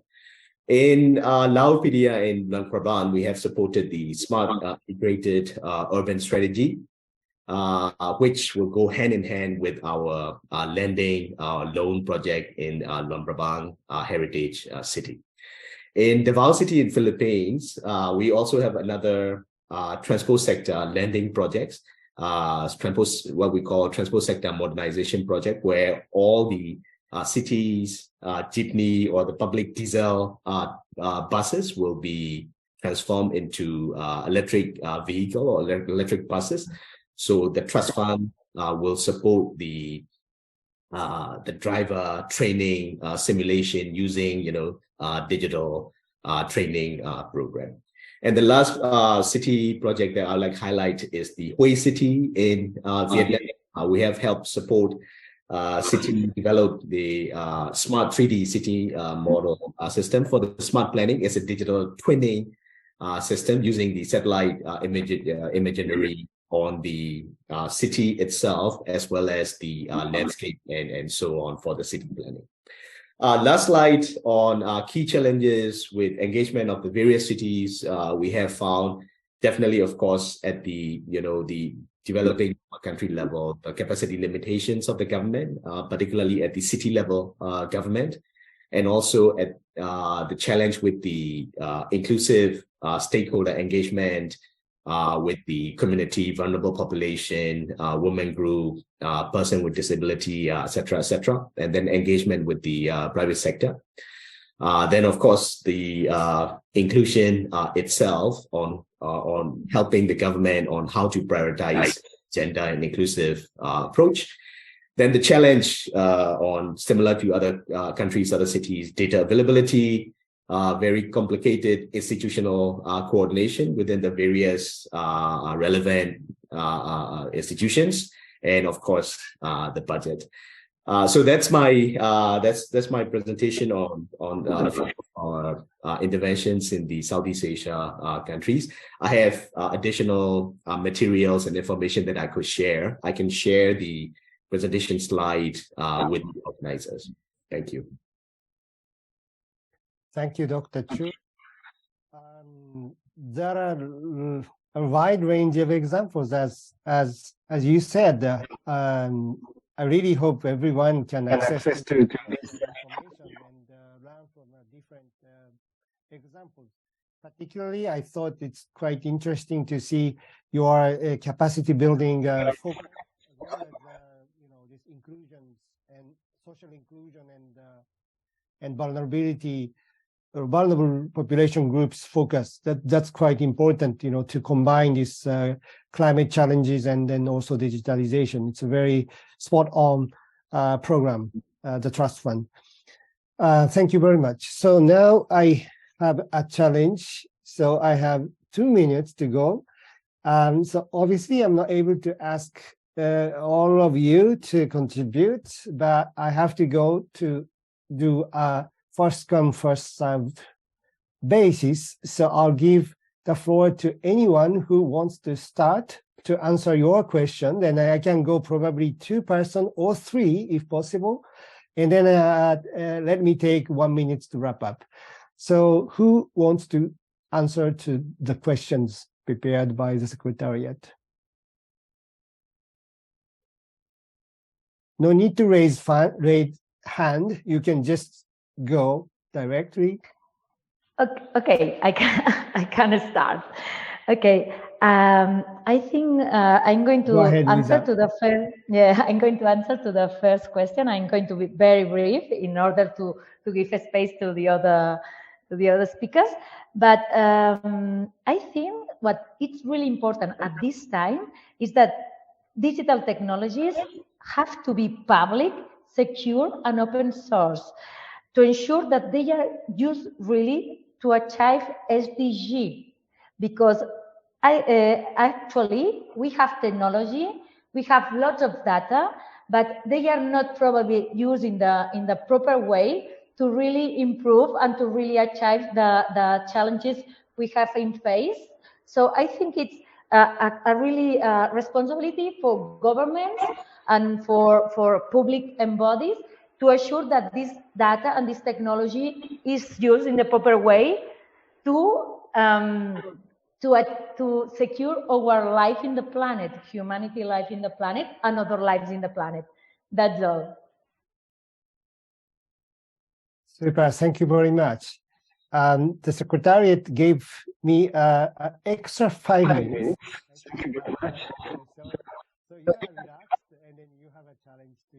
In Laopedia in Luang Prabang, we have supported the smart integrated urban strategy, which will go hand in hand with our lending loan project in Luang Prabang heritage city. In Davao City in Philippines, we also have another transport sector lending projects, what we call transport sector modernization project, where all the cities, jeepney or the public diesel buses will be transformed into electric vehicle or electric buses. So the trust fund will support the driver training simulation using digital training program. And the last city project that I'd like to highlight is the Hue City in Vietnam. We have helped support city develop the smart 3D city model system for the smart planning. It's a digital twinning system using the satellite imagery on the city itself, as well as the landscape and so on for the city planning. Last slide on key challenges with engagement of the various cities. We have found definitely, of course, at the the developing country level, the capacity limitations of the government, particularly at the city level government, and also at the challenge with the inclusive stakeholder engagement with the community, vulnerable population, women group, person with disability, etc., and then engagement with the private sector. Then, of course, the inclusion itself on helping the government on how to prioritize gender and inclusive approach. Then the challenge on similar to other countries, other cities, data availability, very complicated institutional coordination within the various relevant institutions, and of course the budget. So that's my presentation on our interventions in the Southeast Asia countries. I have additional materials and information that I could share. I can share the presentation slide with the organizers. Thank you. Thank you, Dr. Chu. There are a wide range of examples, as you said. I really hope everyone can access to this information and learn from different examples. Particularly, I thought it's quite interesting to see your capacity building focus, as well as this inclusion and social inclusion and vulnerability. Vulnerable population groups focus. That's quite important, to combine these climate challenges and then also digitalization. It's a very spot-on program, the Trust Fund. Thank you very much. So now I have a challenge. So I have 2 minutes to go. So obviously I'm not able to ask all of you to contribute, but I have to go to do a first come, first served basis. So I'll give the floor to anyone who wants to start to answer your question. Then I can go probably 2 person or 3 if possible. And then let me take 1 minute to wrap up. So who wants to answer to the questions prepared by the Secretariat? No need to raise hand. You can just go directly. Okay, I can start. Okay, I think I'm going to answer to the first. Yeah, I'm going to answer to the first question. I'm going to be very brief in order to give a space to the other speakers. But I think what it's really important at this time is that digital technologies have to be public, secure, and open source, to ensure that they are used really to achieve SDG, because actually we have technology, we have lots of data, but they are not probably used in the proper way to really improve and to really achieve the challenges we have in face. So I think it's a really responsibility for governments and for public bodies to assure that this data and this technology is used in the proper way to secure our life in the planet, humanity life in the planet, and other lives in the planet. That's all. Super, thank you very much. the Secretariat gave me an extra 5 minutes. Thank you very much. So you are relaxed, and then you have a challenge to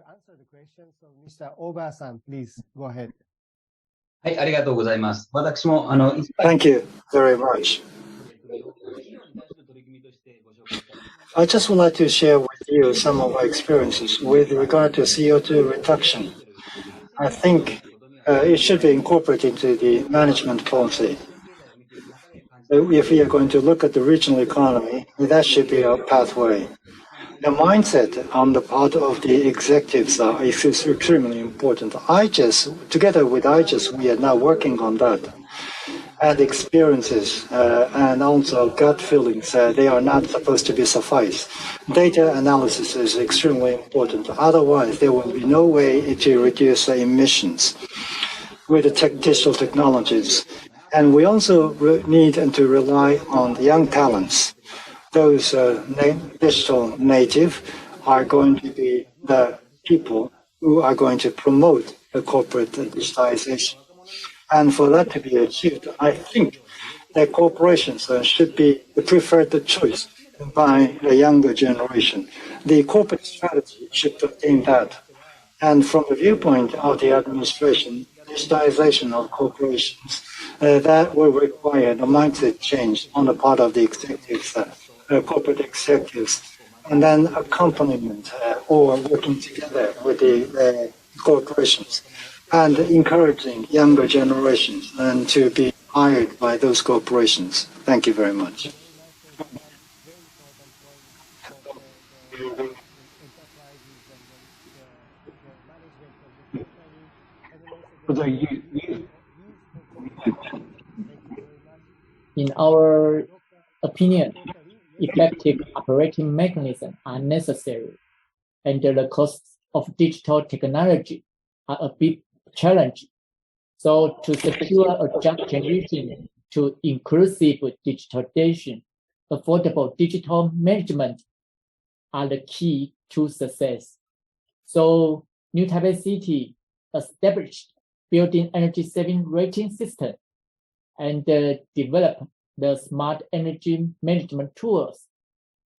answer the question. So Mr. Oba-san, please go ahead. はい、ありがとうございます。私もThank you very much. I just would like to share with you some of my experiences with regard to CO2 reduction. I think it should be incorporated into the management policy. If we are going to look at the regional economy, that should be our pathway. The mindset on the part of the executives is extremely important. IGES, together with IGES, we are now working on that. And experiences and also gut feelings, they are not supposed to be suffice. Data analysis is extremely important. Otherwise, there will be no way to reduce emissions with the digital technologies. And we also need to rely on the young talents. Those digital native are going to be the people who are going to promote the corporate digitization. And for that to be achieved, I think that corporations should be the preferred choice by the younger generation. The corporate strategy should contain that. And from the viewpoint of the administration, digitization of corporations, that will require the mindset change on the part of the executives, corporate executives, and then accompaniment or working together with the corporations and encouraging younger generations and to be hired by those corporations. Thank you very much. In our opinion, effective operating mechanisms are necessary, and the costs of digital technology are a big challenge. So to secure a just transition to inclusive digitalization, affordable digital management are the key to success. So New Taipei City established building energy saving rating system and developed the smart energy management tools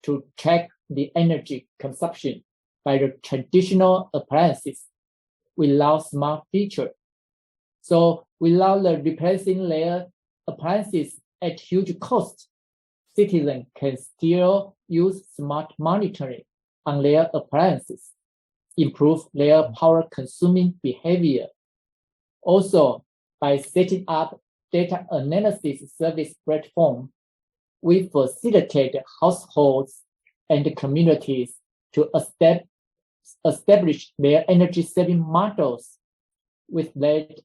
to track the energy consumption by the traditional appliances without smart feature. So without the replacing their appliances at huge cost, citizens can still use smart monitoring on their appliances, improve their power consuming behavior. Also, by setting up data analysis service platform, we facilitate households and communities to establish their energy saving models. With that,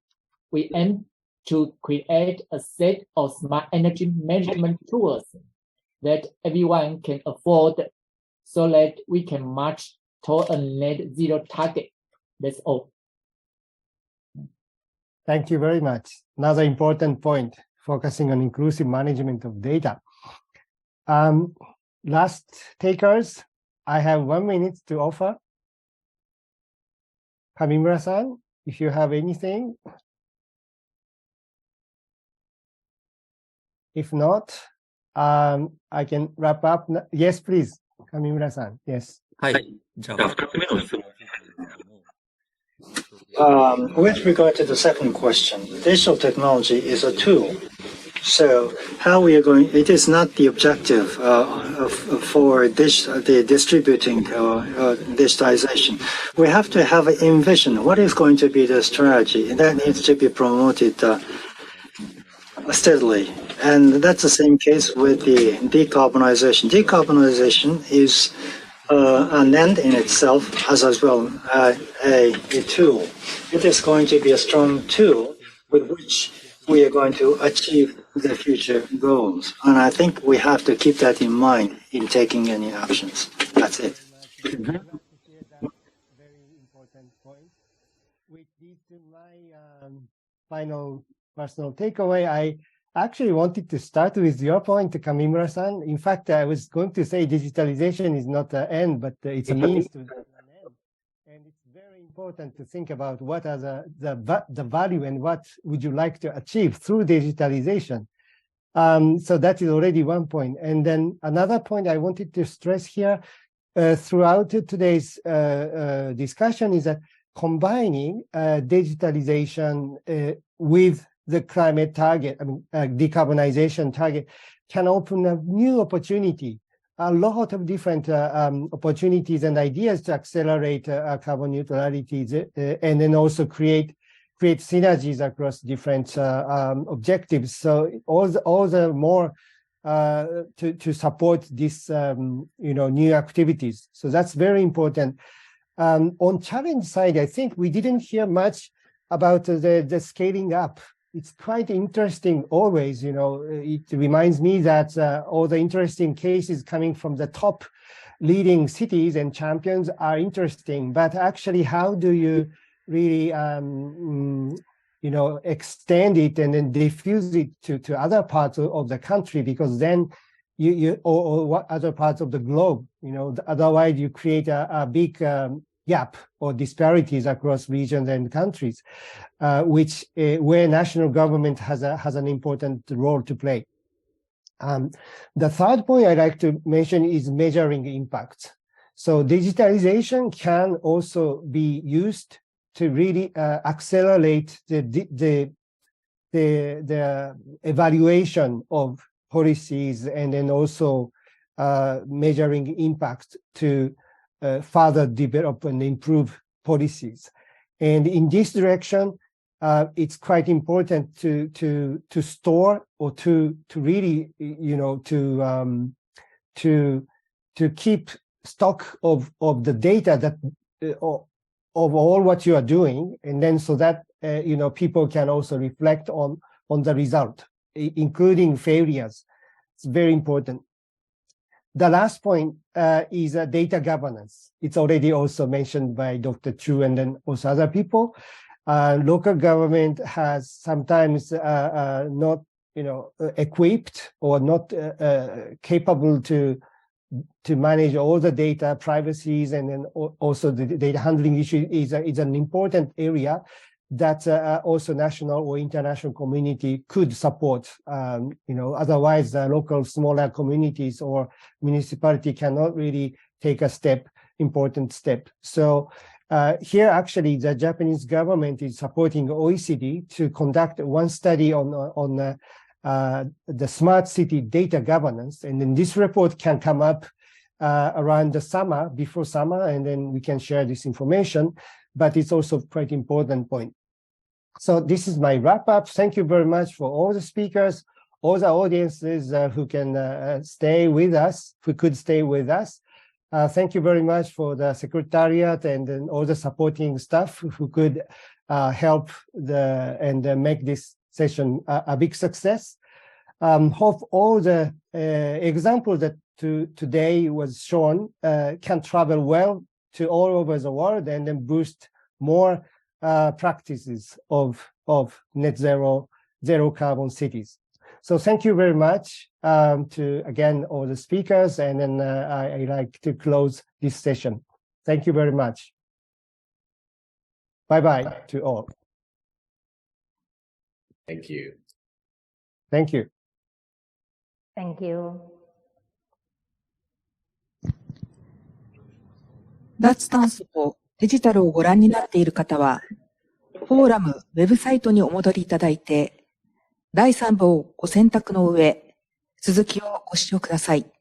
we aim to create a set of smart energy management tools that everyone can afford so that we can march toward a net zero target. That's all. Thank you very much. Another important point, focusing on inclusive management of data. Last takers, I have 1 minute to offer. Kamimura-san, if you have anything. If not, I can wrap up. Yes, please, Kamimura-san. Yes. はい。じゃあ、2つ目の質問。With regard to the second question, digital technology is a tool. So how we are going, it is not the objective for the distributing digitization. We have to have an envision. What is going to be the strategy? And that needs to be promoted steadily. And that's the same case with the decarbonization. Decarbonization is an end in itself as well a tool. It is going to be a strong tool with which we are going to achieve the future goals. And I think we have to keep that in mind in taking any actions. That's it. Very important point. Which leads to my final personal takeaway. I actually wanted to start with your point, Kamimura-san. In fact, I was going to say digitalization is not an end, but it's a means to an end. And it's very very important to think about what are the value and what would you like to achieve through digitalization. So that is already one point. And then another point I wanted to stress here throughout today's discussion is that combining digitalization with the climate target, decarbonization target, can open a new opportunity, a lot of different opportunities and ideas to accelerate carbon neutrality, and then also create synergies across different objectives. So all the more to support this new activities. So that's very important. On challenge side, I think we didn't hear much about the scaling up. It's quite interesting always, it reminds me that all the interesting cases coming from the top leading cities and champions are interesting, but actually how do you really, extend it and then diffuse it to other parts of the country, because then or what other parts of the globe, otherwise you create a big gap or disparities across regions and countries, where national government has an important role to play. The third point I'd like to mention is measuring impact. So digitalization can also be used to really accelerate the evaluation of policies, and then also measuring impact to further develop and improve policies. And in this direction, it's quite important to store or to really, to keep stock of the data that of all what you are doing, and then so that people can also reflect on the result, including failures. It's very important. The last point is data governance. It's already also mentioned by Dr. Chu and then also other people. Local government has sometimes not, equipped or not capable to manage all the data privacies, and then also the data handling issue is an important area that also national or international community could support. Otherwise local smaller communities or municipality cannot really take a important step. So here actually the Japanese government is supporting OECD to conduct one study on the smart city data governance, and then this report can come up around the summer, before summer, and then we can share this information, but it's also quite important point. So this is my wrap up. Thank you very much for all the speakers, all the audiences who can stay with us, who could stay with us. Thank you very much for the secretariat and then all the supporting staff who could help and make this session a big success. Hope all the examples that today was shown can travel well to all over the world, and then boost more practices of net zero carbon cities. So thank you very much to, again, all the speakers, and then I like to close this session. Thank you very much. Bye-bye to all. Thank you. Thank you. Thank you. 脱炭素とデジタルをご覧になっている方は、フォーラムウェブサイトにお戻りいただいて、第3部をご選択の上、続きをご視聴ください。